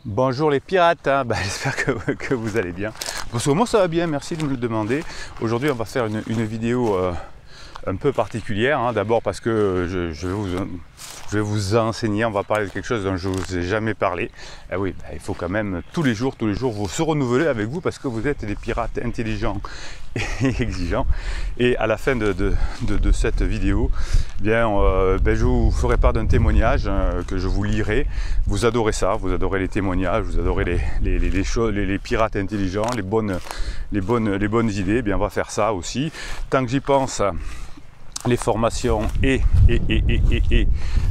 Bonjour les pirates, hein. J'espère que vous allez bien. Parce que moi ça va bien, merci de me le demander. Aujourd'hui on va faire une vidéo un peu particulière, hein. D'abord parce que je vais vous enseigner, on va parler de quelque chose dont je ne vous ai jamais parlé. Et oui, il faut quand même tous les jours vous se renouveler avec vous parce que vous êtes des pirates intelligents et exigeants. Et à la fin de cette vidéo, je vous ferai part d'un témoignage que je vous lirai. Vous adorez ça, vous adorez les témoignages, vous adorez les pirates intelligents, les bonnes idées. On va faire ça aussi. Tant que j'y pense, les formations et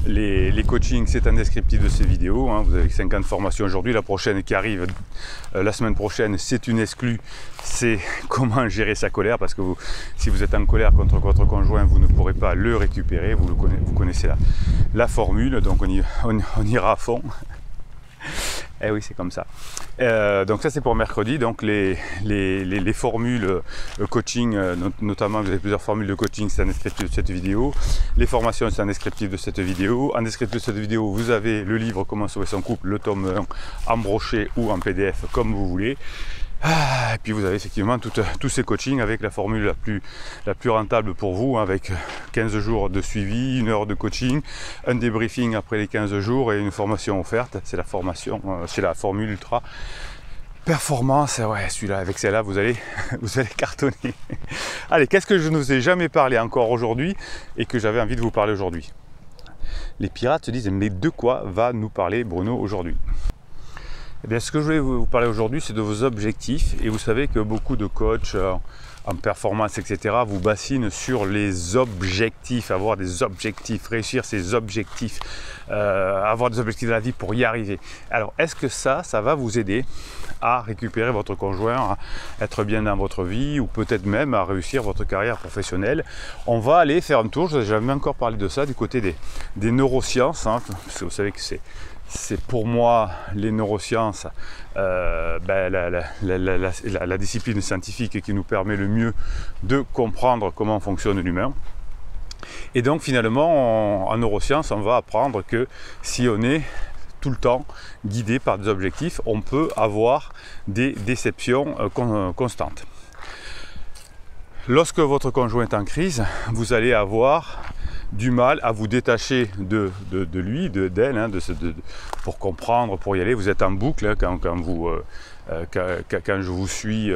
les coachings, c'est un descriptif de ces vidéos, hein. Vous avez 50 formations aujourd'hui, la prochaine qui arrive la semaine prochaine, c'est une exclue, c'est comment gérer sa colère, parce que si vous êtes en colère contre votre conjoint, vous ne pourrez pas le récupérer, vous connaissez la formule, donc on ira à fond. Eh oui, c'est comme ça. Donc ça c'est pour mercredi. Donc les formules coaching, notamment vous avez plusieurs formules de coaching, c'est un descriptif de cette vidéo. Les formations, c'est un descriptif de cette vidéo. En descriptif de cette vidéo, vous avez le livre Comment sauver son couple, le tome 1 en brochet ou en PDF, comme vous voulez. Et puis vous avez effectivement tous ces coachings avec la formule la plus rentable pour vous, avec 15 jours de suivi, 1 heure de coaching, un débriefing après les 15 jours et une formation offerte. C'est la formation, c'est la formule ultra performance. Ouais, celui-là, avec celle-là, vous allez cartonner. Allez, qu'est-ce que je ne vous ai jamais parlé encore aujourd'hui et que j'avais envie de vous parler aujourd'hui? Les pirates se disent, mais de quoi va nous parler Bruno aujourd'hui? Eh bien, ce que je voulais vous parler aujourd'hui, c'est de vos objectifs. Et vous savez que beaucoup de coachs en performance, etc., vous bassinent sur les objectifs, avoir des objectifs, réussir ses objectifs, avoir des objectifs de la vie pour y arriver. Alors, est-ce que ça va vous aider à récupérer votre conjoint, à être bien dans votre vie, ou peut-être même à réussir votre carrière professionnelle? On va aller faire un tour, je n'ai jamais encore parlé de ça, du côté des neurosciences, hein, parce que vous savez que c'est pour moi les neurosciences, la discipline scientifique qui nous permet le mieux de comprendre comment fonctionne l'humain. Et donc finalement, en neurosciences, on va apprendre que si on est tout le temps guidé par des objectifs, on peut avoir des déceptions constantes. Lorsque votre conjoint est en crise, vous allez avoir du mal à vous détacher de lui, d'elle, hein, pour comprendre, pour y aller. Vous êtes en boucle, hein, quand je vous suis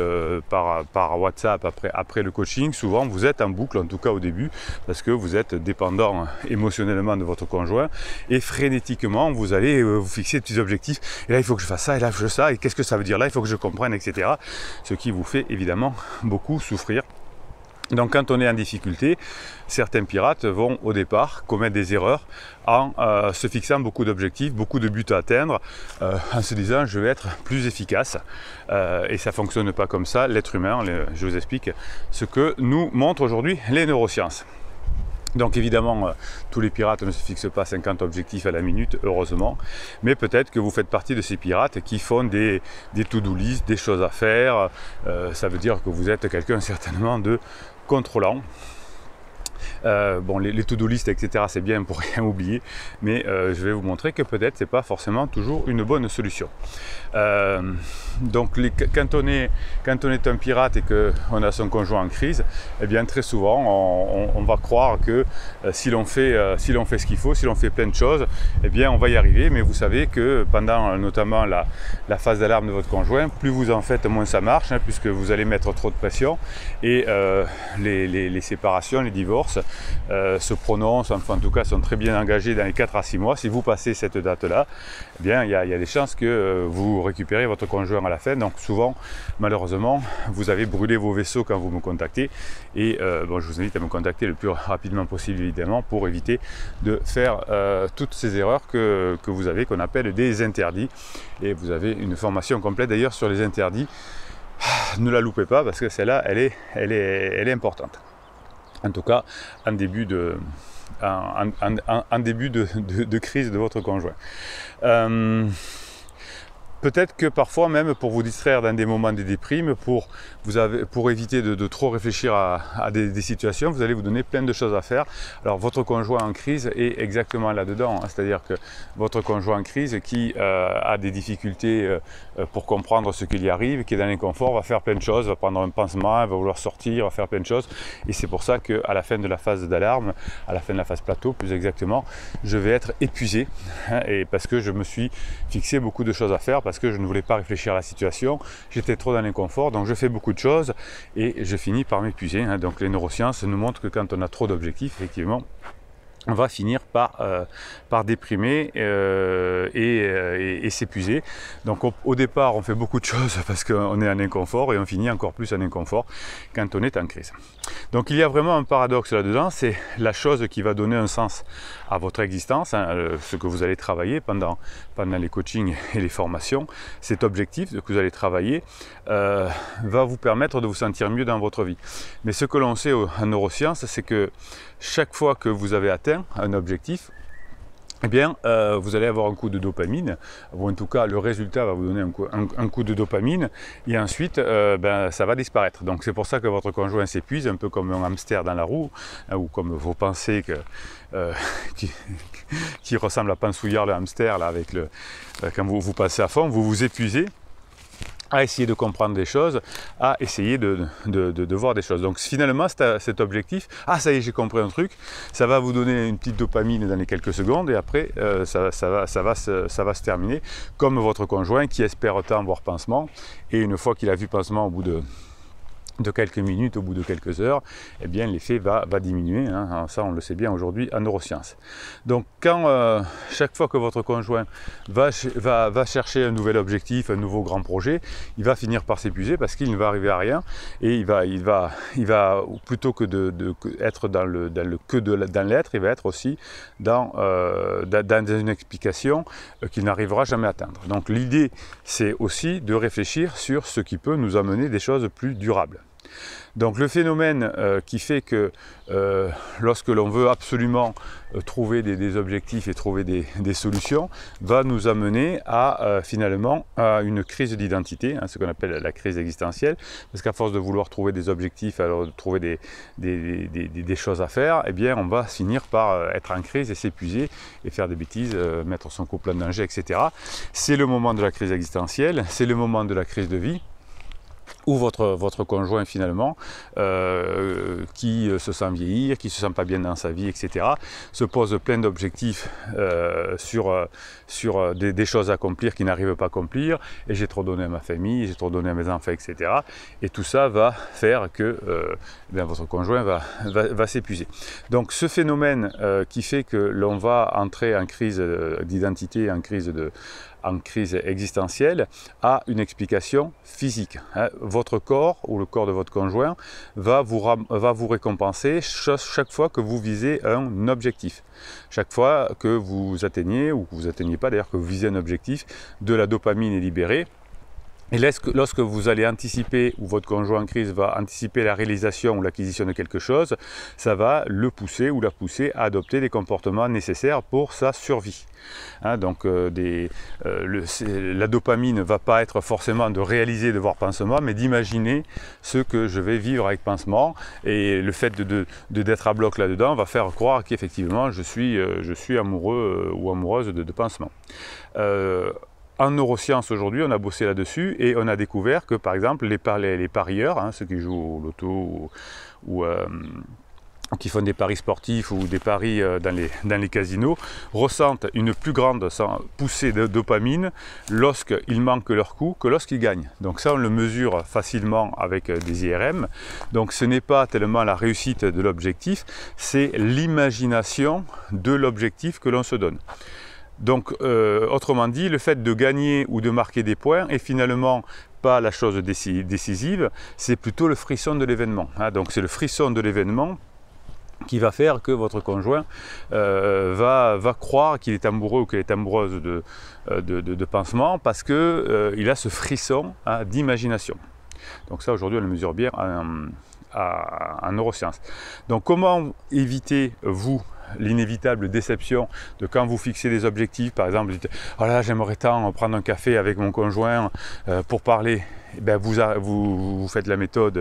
par WhatsApp après le coaching. Souvent vous êtes en boucle, en tout cas au début, parce que vous êtes dépendant émotionnellement de votre conjoint et frénétiquement vous allez vous fixer des petits objectifs. Et là il faut que je fasse ça, et là je fais ça, et qu'est-ce que ça veut dire là, il faut que je comprenne, etc. Ce qui vous fait évidemment beaucoup souffrir. Donc quand on est en difficulté, certains pirates vont au départ commettre des erreurs en se fixant beaucoup d'objectifs, beaucoup de buts à atteindre, en se disant je vais être plus efficace. Et ça ne fonctionne pas comme ça, l'être humain. Je vous explique ce que nous montrent aujourd'hui les neurosciences. Donc évidemment, tous les pirates ne se fixent pas 50 objectifs à la minute, heureusement, mais peut-être que vous faites partie de ces pirates qui font des to-do list, des choses à faire. Ça veut dire que vous êtes quelqu'un certainement de contrôlant. Les to-do list, etc., c'est bien pour rien oublier, mais je vais vous montrer que peut-être c'est pas forcément toujours une bonne solution. Donc quand on est un pirate et qu'on a son conjoint en crise, eh bien très souvent on va croire que si l'on fait ce qu'il faut, si l'on fait plein de choses, eh bien on va y arriver. Mais vous savez que pendant notamment la phase d'alarme de votre conjoint, plus vous en faites, moins ça marche, hein, puisque vous allez mettre trop de pression et les séparations, les divorces se prononcent, enfin en tout cas sont très bien engagés dans les 4 à 6 mois. Si vous passez cette date-là, eh bien il y a des chances que vous récupérez votre conjoint à la fin. Donc souvent, malheureusement, vous avez brûlé vos vaisseaux quand vous me contactez. Et je vous invite à me contacter le plus rapidement possible, évidemment, pour éviter de faire toutes ces erreurs que vous avez, qu'on appelle des interdits. Et vous avez une formation complète d'ailleurs sur les interdits. Ne la loupez pas, parce que celle-là, elle est importante. En tout cas, en début de crise de votre conjoint. Peut-être que parfois même pour vous distraire dans des moments de déprime, pour éviter de trop réfléchir à des situations, vous allez vous donner plein de choses à faire. Alors votre conjoint en crise est exactement là-dedans, hein, c'est-à-dire que votre conjoint en crise qui a des difficultés pour comprendre ce qui lui arrive, qui est dans l'inconfort, va faire plein de choses, va prendre un pansement, va vouloir sortir, va faire plein de choses. Et c'est pour ça qu'à la fin de la phase d'alarme, à la fin de la phase plateau plus exactement, je vais être épuisé, hein, et parce que je me suis fixé beaucoup de choses à faire, parce que je ne voulais pas réfléchir à la situation, j'étais trop dans l'inconfort, donc je fais beaucoup de choses et je finis par m'épuiser, hein. Donc les neurosciences nous montrent que quand on a trop d'objectifs, effectivement, on va finir par déprimer et s'épuiser. Donc au départ, on fait beaucoup de choses parce qu'on est en inconfort et on finit encore plus en inconfort quand on est en crise. Donc il y a vraiment un paradoxe là-dedans, c'est la chose qui va donner un sens à votre existence, hein, ce que vous allez travailler pendant les coachings et les formations. Cet objectif que vous allez travailler va vous permettre de vous sentir mieux dans votre vie. Mais ce que l'on sait en neurosciences, c'est que chaque fois que vous avez atteint un objectif, eh bien, vous allez avoir un coup de dopamine, ou en tout cas le résultat va vous donner un coup de dopamine, et ensuite ça va disparaître. Donc c'est pour ça que votre conjoint s'épuise, un peu comme un hamster dans la roue, hein, ou comme vos pensées qui ressemblent à Pansouillard le hamster, là, avec quand vous passez à fond, vous vous épuisez à essayer de comprendre des choses, à essayer de voir des choses. Donc finalement, cet objectif, ça y est, j'ai compris un truc, ça va vous donner une petite dopamine dans les quelques secondes, et après, ça va se terminer, comme votre conjoint qui espère tant voir pansement, et une fois qu'il a vu pansement au bout de quelques minutes, au bout de quelques heures, eh bien l'effet va diminuer, hein. Ça on le sait bien aujourd'hui en neurosciences. Donc quand chaque fois que votre conjoint va chercher un nouvel objectif, un nouveau grand projet, il va finir par s'épuiser parce qu'il ne va arriver à rien, et il va plutôt que être dans l'être, il va être aussi dans une explication qu'il n'arrivera jamais à atteindre. Donc l'idée, c'est aussi de réfléchir sur ce qui peut nous amener des choses plus durables. Donc le phénomène qui fait que lorsque l'on veut absolument trouver des objectifs et trouver des solutions, va nous amener finalement à une crise d'identité, hein, ce qu'on appelle la crise existentielle, parce qu'à force de vouloir trouver des objectifs, alors de trouver des choses à faire, eh bien on va finir par être en crise et s'épuiser et faire des bêtises, mettre son couple en danger, etc. C'est le moment de la crise existentielle, c'est le moment de la crise de vie, ou votre conjoint finalement, qui se sent vieillir, qui se sent pas bien dans sa vie, etc., se pose plein d'objectifs sur des choses à accomplir qu'il n'arrive pas à accomplir, et j'ai trop donné à ma famille, j'ai trop donné à mes enfants, etc. Et tout ça va faire que votre conjoint va s'épuiser. Donc ce phénomène qui fait que l'on va entrer en crise d'identité, en crise existentielle, a une explication physique, hein. Votre corps ou le corps de votre conjoint va vous récompenser chaque fois que vous visez un objectif. Chaque fois que vous atteignez, ou que vous n'atteignez pas d'ailleurs, que vous visez un objectif, de la dopamine est libérée. Et lorsque vous allez anticiper, ou votre conjoint en crise va anticiper la réalisation ou l'acquisition de quelque chose, ça va le pousser ou la pousser à adopter des comportements nécessaires pour sa survie. Hein, donc la dopamine ne va pas être forcément de réaliser, de voir pansement, mais d'imaginer ce que je vais vivre avec pansement, et le fait d'être à bloc là-dedans va faire croire qu'effectivement je suis amoureux ou amoureuse de pansement. En neurosciences aujourd'hui, on a bossé là-dessus et on a découvert que par exemple les parieurs, hein, ceux qui jouent au loto ou qui font des paris sportifs ou des paris dans les casinos, ressentent une plus grande poussée de dopamine lorsqu'ils manquent leur coup que lorsqu'ils gagnent. Donc ça, on le mesure facilement avec des IRM. Donc ce n'est pas tellement la réussite de l'objectif, c'est l'imagination de l'objectif que l'on se donne. Donc, autrement dit, le fait de gagner ou de marquer des points est finalement pas la chose décisive, c'est plutôt le frisson de l'événement, hein. Donc c'est le frisson de l'événement qui va faire que votre conjoint va croire qu'il est amoureux ou qu'elle est amoureuse de pansement, parce qu'il a ce frisson, hein, d'imagination. Donc ça, aujourd'hui, on le mesure bien en neurosciences. Donc comment éviter, vous, l'inévitable déception de quand vous fixez des objectifs, par exemple, vous dites « Oh là, j'aimerais tant prendre un café avec mon conjoint pour parler ». Eh bien, vous faites la méthode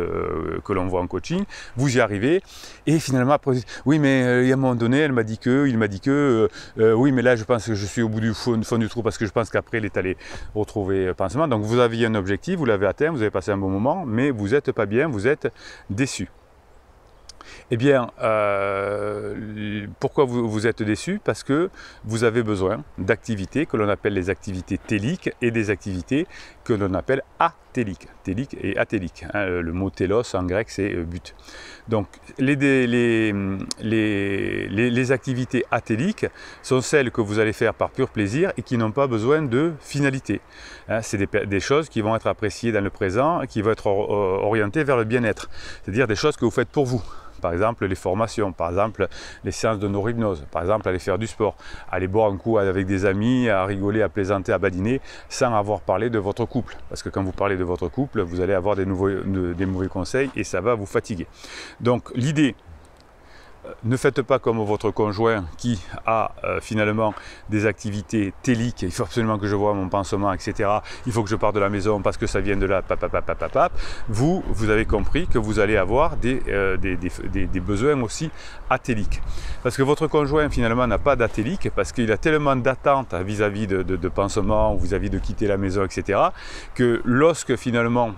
que l'on voit en coaching, vous y arrivez, et finalement après vous dites oui mais il y a un moment donné il m'a dit que, oui mais là je pense que je suis au bout du fond du trou parce que je pense qu'après il est allé retrouver pansement. Donc vous aviez un objectif, vous l'avez atteint, vous avez passé un bon moment, mais vous n'êtes pas bien, vous êtes déçu. Eh bien, pourquoi vous êtes déçu? Parce que vous avez besoin d'activités que l'on appelle les activités téliques et des activités que l'on appelle atéliques. Téliques et atéliques. Hein, le mot télos en grec c'est but. Donc les activités atéliques sont celles que vous allez faire par pur plaisir et qui n'ont pas besoin de finalité. Hein, c'est des choses qui vont être appréciées dans le présent et qui vont être orientées vers le bien-être. C'est-à-dire des choses que vous faites pour vous. Par exemple les formations, par exemple les séances de neurohypnose, par exemple aller faire du sport, aller boire un coup avec des amis, à rigoler, à plaisanter, à badiner, sans avoir parlé de votre couple. Parce que quand vous parlez de votre couple, vous allez avoir des mauvais conseils et ça va vous fatiguer. Donc l'idée, ne faites pas comme votre conjoint qui a finalement des activités téliques, il faut absolument que je voie mon pansement, etc. Il faut que je parte de la maison parce que ça vient de là, Vous avez compris que vous allez avoir des besoins aussi atéliques. Parce que votre conjoint finalement n'a pas d'atélique, parce qu'il a tellement d'attentes vis-à-vis de pansement, ou vis-à-vis de quitter la maison, etc. que lorsque finalement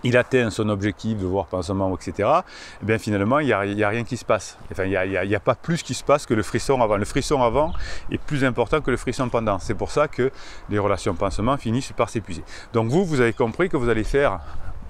il atteint son objectif de voir pansement, etc., et bien finalement, il n'y a rien qui se passe. Enfin, il n'y a pas plus qui se passe que le frisson avant. Le frisson avant est plus important que le frisson pendant. C'est pour ça que les relations pansement finissent par s'épuiser. Donc vous avez compris que vous allez faire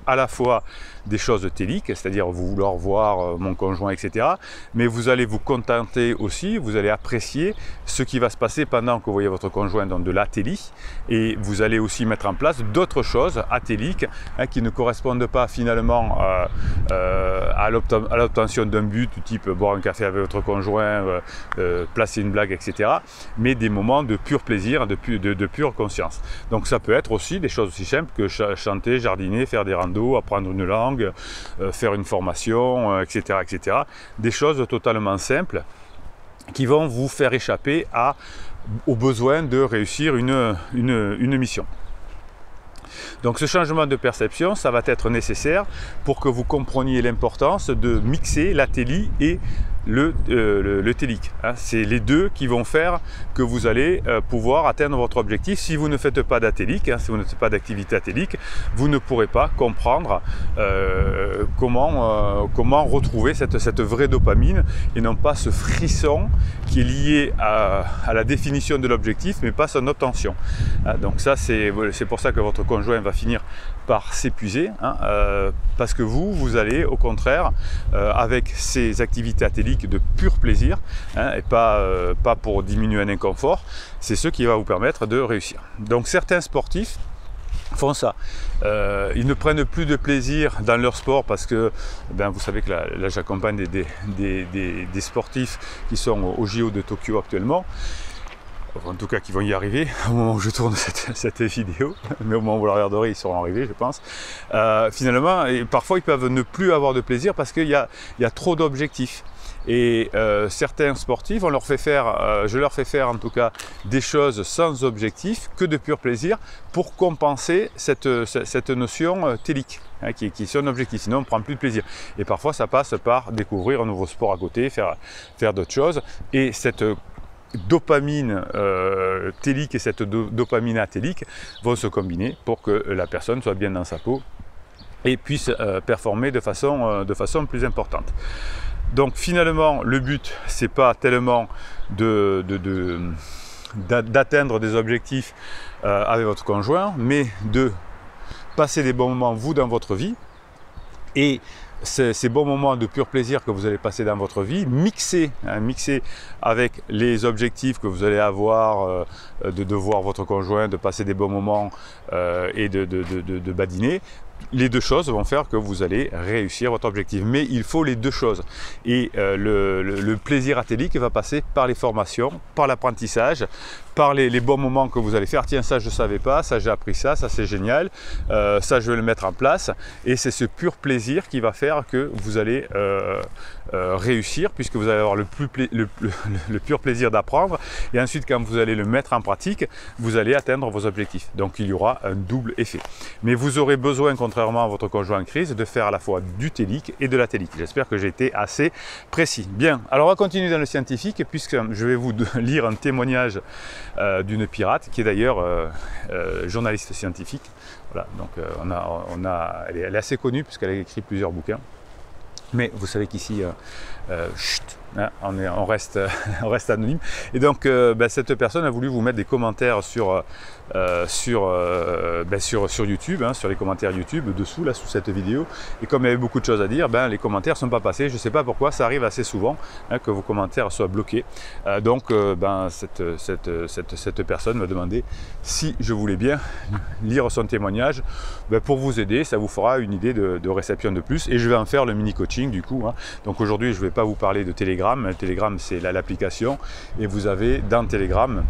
à la fois des choses téliques, c'est-à-dire vouloir voir mon conjoint, etc. Mais vous allez vous contenter aussi, vous allez apprécier ce qui va se passer pendant que vous voyez votre conjoint dans de l'atélie, et vous allez aussi mettre en place d'autres choses atéliques qui ne correspondent pas finalement à l'obtention d'un but du type boire un café avec votre conjoint, placer une blague, etc. Mais des moments de pur plaisir, de pure conscience. Donc ça peut être aussi des choses aussi simples que chanter, jardiner, faire des randos, apprendre une langue, faire une formation, etc., etc. Des choses totalement simples qui vont vous faire échapper au besoin de réussir une mission. Donc ce changement de perception, ça va être nécessaire pour que vous compreniez l'importance de mixer l'atélie et le télique. Hein. C'est les deux qui vont faire que vous allez pouvoir atteindre votre objectif. Si vous ne faites pas d'atélique, si vous ne faites pas d'activité atélique, vous ne pourrez pas comprendre comment retrouver cette vraie dopamine et non pas ce frisson qui est lié à la définition de l'objectif mais pas son obtention. Hein. Donc ça c'est pour ça que votre conjoint va finir par s'épuiser, parce que vous allez au contraire avec ces activités atéliques de pur plaisir, et pas pour diminuer un inconfort, c'est ce qui va vous permettre de réussir. Donc certains sportifs font ça, ils ne prennent plus de plaisir dans leur sport parce que vous savez que là j'accompagne des sportifs qui sont au JO de Tokyo actuellement, en tout cas qui vont y arriver au moment où je tourne cette vidéo, mais au moment où vous la regarderez ils seront arrivés je pense. Finalement, et parfois ils peuvent ne plus avoir de plaisir parce qu'il y a trop d'objectifs. Et certains sportifs, je leur fais faire en tout cas des choses sans objectif, que de pur plaisir, pour compenser cette notion télique, qui est son objectif, sinon on ne prend plus de plaisir. Et parfois ça passe par découvrir un nouveau sport à côté, faire d'autres choses, et cette dopamine télique et cette dopamine atélique vont se combiner pour que la personne soit bien dans sa peau et puisse performer de façon plus importante. Donc finalement, le but, c'est pas tellement d'atteindre des objectifs avec votre conjoint, mais de passer des bons moments, vous, dans votre vie. Et ces bons moments de pur plaisir que vous allez passer dans votre vie, mixés avec les objectifs que vous allez avoir, de voir votre conjoint, de passer des bons moments et de badiner, les deux choses vont faire que vous allez réussir votre objectif. Mais il faut les deux choses. Et le plaisir athélique va passer par les formations, par l'apprentissage, par les bons moments que vous allez faire. Tiens, ça je ne savais pas, ça j'ai appris ça c'est génial, ça je vais le mettre en place. Et c'est ce pur plaisir qui va faire que vous allez réussir, puisque vous allez avoir le pur plaisir d'apprendre. Et ensuite, quand vous allez le mettre en pratique, vous allez atteindre vos objectifs. Donc il y aura un double effet. Mais vous aurez besoin, contrairement à votre conjoint en crise, de faire à la fois du télique et de l'athélique. J'espère que j'ai été assez précis. Bien, alors on va continuer dans le scientifique, puisque je vais vous lire un témoignage d'une pirate qui est d'ailleurs journaliste scientifique. Voilà, donc elle est assez connue puisqu'elle a écrit plusieurs bouquins. Mais vous savez qu'ici, on reste anonyme. Et donc, cette personne a voulu vous mettre des commentaires sur YouTube, sur les commentaires YouTube dessous, là, sous cette vidéo. Et comme il y avait beaucoup de choses à dire, les commentaires ne sont pas passés. Je ne sais pas pourquoi, ça arrive assez souvent que vos commentaires soient bloqués. Cette personne m'a demandé si je voulais bien lire son témoignage pour vous aider. Ça vous fera une idée de réception de plus. Et je vais en faire le mini-coaching du coup. Donc aujourd'hui, je ne vais pas vous parler de Telegram. Telegram, c'est l'application. Et vous avez dans Telegram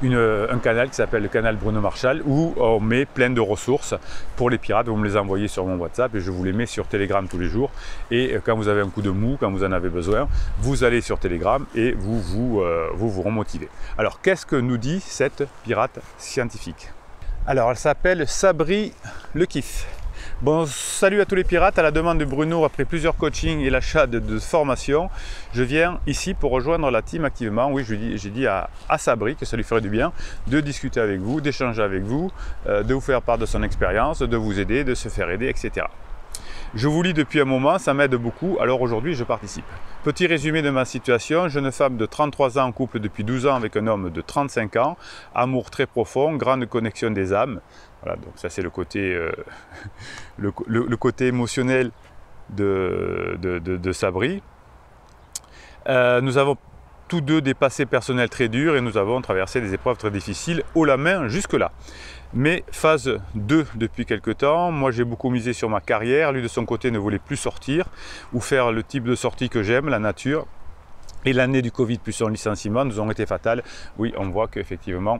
un canal qui s'appelle le canal Bruno Marchal, où on met plein de ressources pour les pirates. Vous me les envoyez sur mon WhatsApp et je vous les mets sur Telegram tous les jours. Et quand vous avez un coup de mou, quand vous en avez besoin, vous allez sur Telegram et vous remotivez. Alors, qu'est-ce que nous dit cette pirate scientifique? Alors, elle s'appelle Sabri Le Kiff. Bon, salut à tous les pirates. À la demande de Bruno, après plusieurs coachings et l'achat de formations, je viens ici pour rejoindre la team activement. Oui, j'ai dit à Sabri que ça lui ferait du bien de discuter avec vous, d'échanger avec vous, de vous faire part de son expérience, de vous aider, de se faire aider, etc. Je vous lis depuis un moment, ça m'aide beaucoup, alors aujourd'hui je participe. Petit résumé de ma situation, jeune femme de 33 ans en couple depuis 12 ans avec un homme de 35 ans, amour très profond, grande connexion des âmes. Voilà, donc ça c'est le côté, le côté émotionnel de Sabri. Nous avons tous deux des passés personnels très durs et nous avons traversé des épreuves très difficiles haut la main jusque-là. Mais phase 2 depuis quelques temps, moi j'ai beaucoup misé sur ma carrière, lui de son côté ne voulait plus sortir ou faire le type de sortie que j'aime, la nature. Et l'année du Covid plus son licenciement nous ont été fatales. Oui, on voit qu'effectivement,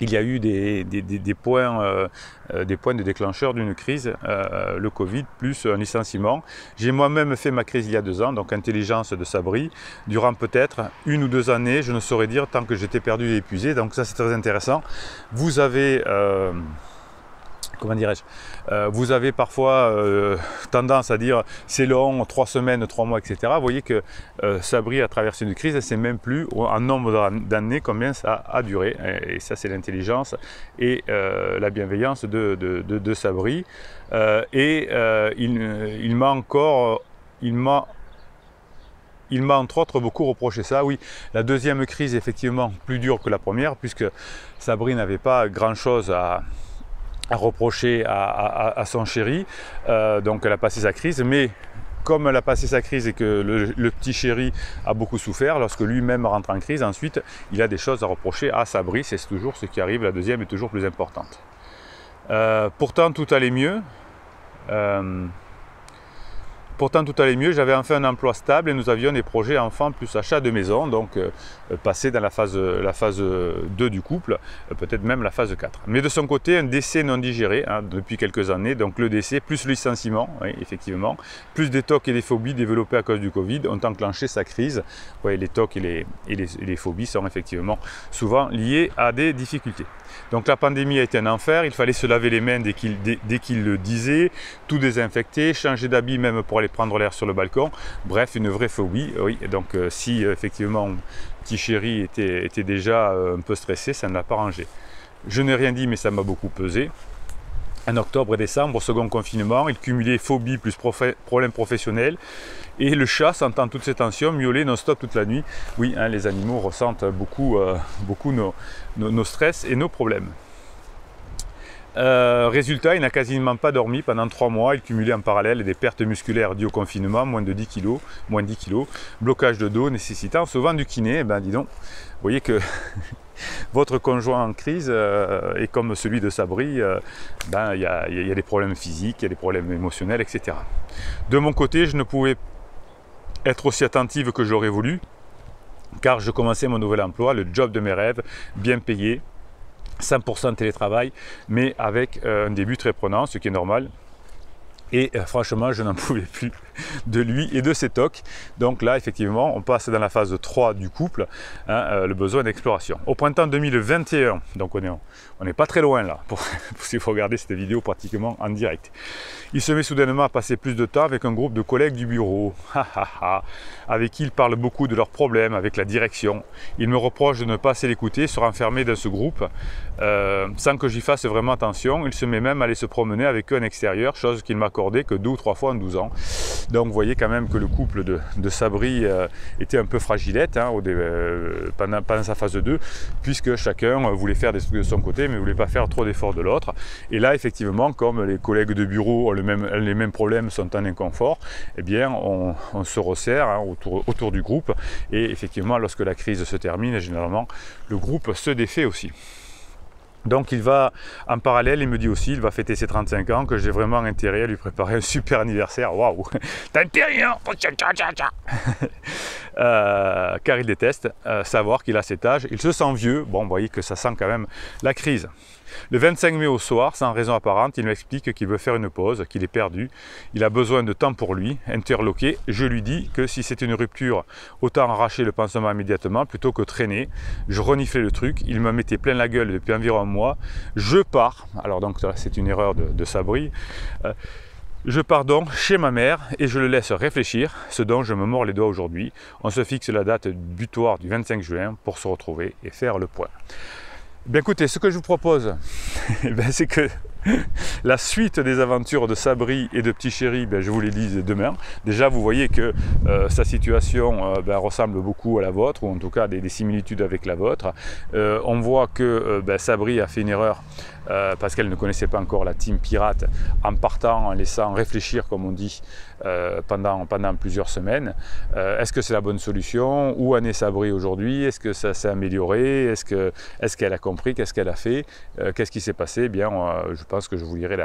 il y a eu des points de déclencheur d'une crise, le Covid plus un licenciement. J'ai moi-même fait ma crise il y a 2 ans, donc intelligence de Sabri, durant peut-être 1 ou 2 années, je ne saurais dire tant que j'étais perdu et épuisé, donc ça c'est très intéressant. Vous avez... comment dirais-je, vous avez parfois tendance à dire c'est long, 3 semaines, 3 mois, etc. Vous voyez que Sabri a traversé une crise, elle ne sait même plus en nombre d'années combien ça a duré. Et ça, c'est l'intelligence et la bienveillance de Sabri. Il m'a entre autres beaucoup reproché ça. Oui, la deuxième crise est effectivement plus dure que la première, puisque Sabri n'avait pas grand-chose à reprocher à son chéri, donc elle a passé sa crise, mais comme elle a passé sa crise et que le petit chéri a beaucoup souffert, lorsque lui-même rentre en crise, ensuite il a des choses à reprocher à Sabri, c'est toujours ce qui arrive, la deuxième est toujours plus importante. Pourtant tout allait mieux. J'avais enfin un emploi stable et nous avions des projets enfants plus achat de maison, donc passer dans la phase 2 du couple, peut-être même la phase 4. Mais de son côté, un décès non digéré depuis quelques années, donc le décès plus le licenciement, oui, effectivement, plus des TOC et des phobies développées à cause du Covid ont enclenché sa crise. Oui, les TOC et les phobies sont effectivement souvent liés à des difficultés. Donc la pandémie a été un enfer, il fallait se laver les mains dès qu'il le disait, tout désinfecter, changer d'habit même pour aller prendre l'air sur le balcon. Bref, une vraie phobie. Oui, donc si effectivement petit chéri était déjà un peu stressé, ça ne l'a pas arrangé. Je n'ai rien dit, mais ça m'a beaucoup pesé. En octobre et décembre, second confinement, il cumulait phobie plus problèmes professionnels. Et le chat, sentant toutes ces tensions, miaulait non-stop toute la nuit. Oui, les animaux ressentent beaucoup nos stress et nos problèmes. Résultat, il n'a quasiment pas dormi pendant 3 mois. Il cumulait en parallèle des pertes musculaires dues au confinement, moins de 10 kg, blocage de dos nécessitant souvent du kiné. Ben dis donc, vous voyez que votre conjoint en crise est comme celui de Sabri, ben, il y a des problèmes physiques, il y a des problèmes émotionnels, etc. De mon côté, je ne pouvais être aussi attentive que j'aurais voulu, car je commençais mon nouvel emploi, le job de mes rêves, bien payé, 100% télétravail, mais avec un début très prenant, ce qui est normal. Et franchement, je n'en pouvais plus de lui et de ses tocs. Donc là, effectivement, on passe dans la phase 3 du couple, hein, le besoin d'exploration. Au printemps 2021, donc on n'est pas très loin là, s'il faut regarder cette vidéo pratiquement en direct. Il se met soudainement à passer plus de temps avec un groupe de collègues du bureau, avec qui il parle beaucoup de leurs problèmes avec la direction. Il me reproche de ne pas assez l'écouter, se renfermer dans ce groupe, sans que j'y fasse vraiment attention. Il se met même à aller se promener avec eux en extérieur, chose qu'il m'a accordé que 2 ou 3 fois en 12 ans. Donc vous voyez quand même que le couple de Sabri était un peu fragilette, hein, pendant sa phase 2, puisque chacun voulait faire des trucs de son côté, mais ne voulait pas faire trop d'efforts de l'autre. Et là, effectivement, comme les collègues de bureau ont les mêmes problèmes, sont en inconfort, eh bien, on se resserre, hein, autour du groupe. Et effectivement, lorsque la crise se termine, généralement, le groupe se défait aussi. Donc il va, en parallèle, il me dit aussi, il va fêter ses 35 ans, que j'ai vraiment intérêt à lui préparer un super anniversaire. Waouh, t'as intérêt, hein. Car il déteste savoir qu'il a cet âge. Il se sent vieux. Bon, vous voyez que ça sent quand même la crise. Le 25 mai au soir, sans raison apparente, il m'explique qu'il veut faire une pause, qu'il est perdu. Il a besoin de temps pour lui, interloqué. Je lui dis que si c'est une rupture, autant arracher le pansement immédiatement plutôt que traîner. Je reniflais le truc, il me mettait plein la gueule depuis environ un mois. Je pars, alors donc c'est une erreur de Sabri. Je pars donc chez ma mère et je le laisse réfléchir, ce dont je me mords les doigts aujourd'hui. On se fixe la date butoir du 25 juin pour se retrouver et faire le point. Bien écoutez, ce que je vous propose, c'est que la suite des aventures de Sabri et de Petit Chéri, je vous les dis demain. Déjà, vous voyez que sa situation ressemble beaucoup à la vôtre, ou en tout cas des similitudes avec la vôtre. On voit que Sabri a fait une erreur parce qu'elle ne connaissait pas encore la team pirate, en partant, en laissant réfléchir, comme on dit, pendant plusieurs semaines. Est-ce que c'est la bonne solution? Où en est Sabri aujourd'hui? Est-ce que ça s'est amélioré? Est-ce qu'elle a compris? Qu'est-ce qu'elle a fait? Qu'est-ce qui s'est passé? Eh bien, je pense que je vous lirai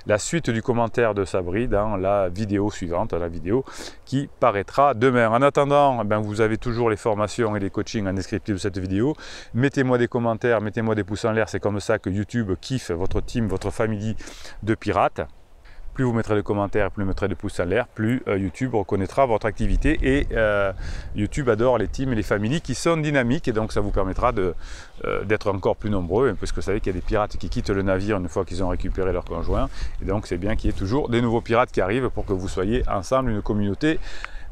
la suite du commentaire de Sabri dans la vidéo suivante, la vidéo qui paraîtra demain. En attendant, vous avez toujours les formations et les coachings en descriptif de cette vidéo. Mettez-moi des commentaires, mettez-moi des pouces en l'air, c'est comme ça que YouTube kiffe votre team, votre famille de pirates. Plus vous mettrez de commentaires, plus vous mettrez de pouces en l'air, plus YouTube reconnaîtra votre activité. Et YouTube adore les teams et les familles qui sont dynamiques, et donc ça vous permettra d'être encore plus nombreux, parce que vous savez qu'il y a des pirates qui quittent le navire une fois qu'ils ont récupéré leur conjoint. Et donc c'est bien qu'il y ait toujours des nouveaux pirates qui arrivent pour que vous soyez ensemble une communauté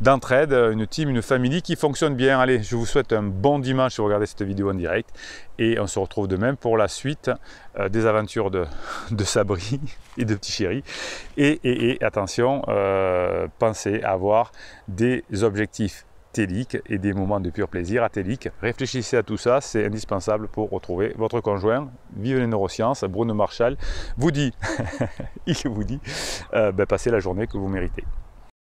d'entraide, une team, une famille qui fonctionne bien. Allez, je vous souhaite un bon dimanche si vous regardez cette vidéo en direct, et on se retrouve demain pour la suite des aventures de Sabri et de Petit Chéri. Et attention, pensez à avoir des objectifs téliques et des moments de pur plaisir atéliques. Réfléchissez à tout ça, c'est indispensable pour retrouver votre conjoint. Vive les neurosciences, Bruno Marshall vous dit, il vous dit, passez la journée que vous méritez.